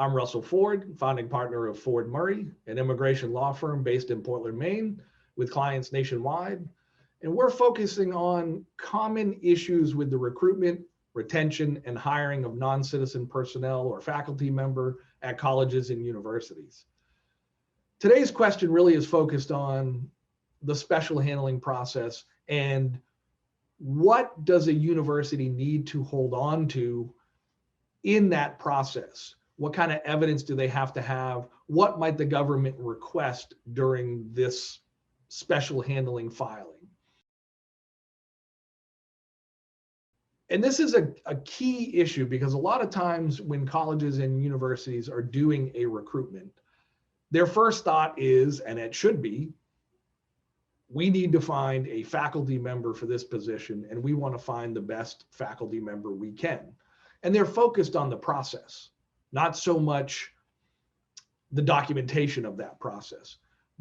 I'm Russell Ford, founding partner of Ford Murray, an immigration law firm based in Portland, Maine, with clients nationwide. And we're focusing on common issues with the recruitment, retention, and hiring of non-citizen personnel or faculty member at colleges and universities. Today's question really is focused on the special handling process and what does a university need to hold on to in that process? What kind of evidence do they have to have? What might the government request during this special handling filing? And this is a key issue because a lot of times when colleges and universities are doing a recruitment, their first thought is, and it should be, we need to find a faculty member for this position and we want to find the best faculty member we can. And they're focused on the process, not so much the documentation of that process.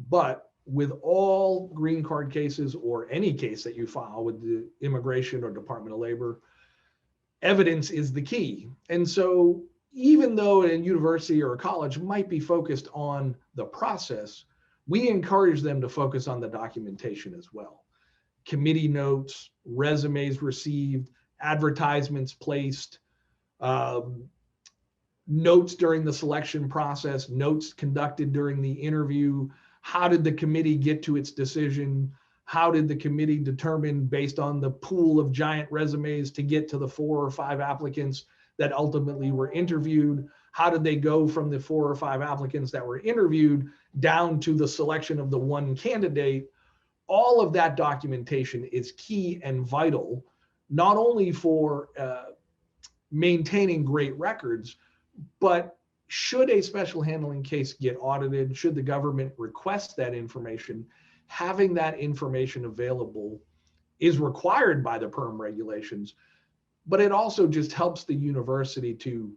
But with all green card cases or any case that you file with the Immigration or Department of Labor, evidence is the key. And so even though a university or a college might be focused on the process, we encourage them to focus on the documentation as well. Committee notes, resumes received, advertisements placed, notes during the selection process, notes conducted during the interview. How did the committee get to its decision? How did the committee determine based on the pool of giant resumes to get to the 4 or 5 applicants that ultimately were interviewed? How did they go from the 4 or 5 applicants that were interviewed down to the selection of the one candidate? All of that documentation is key and vital, not only for maintaining great records, but should a special handling case get audited, should the government request that information, having that information available is required by the PERM regulations, but it also just helps the university to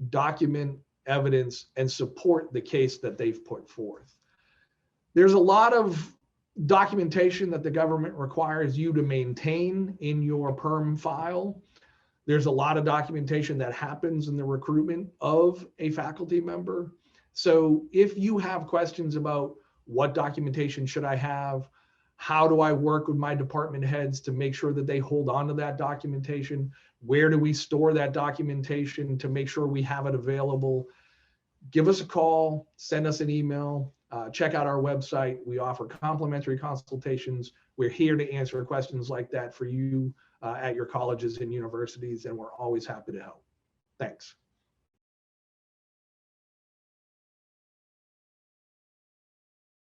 document evidence and support the case that they've put forth. There's a lot of documentation that the government requires you to maintain in your PERM file. There's a lot of documentation that happens in the recruitment of a faculty member. So if you have questions about what documentation should I have, how do I work with my department heads to make sure that they hold on to that documentation, where do we store that documentation to make sure we have it available, give us a call, send us an email, check out our website. We offer complimentary consultations. We're here to answer questions like that for you at your colleges and universities, and we're always happy to help. Thanks.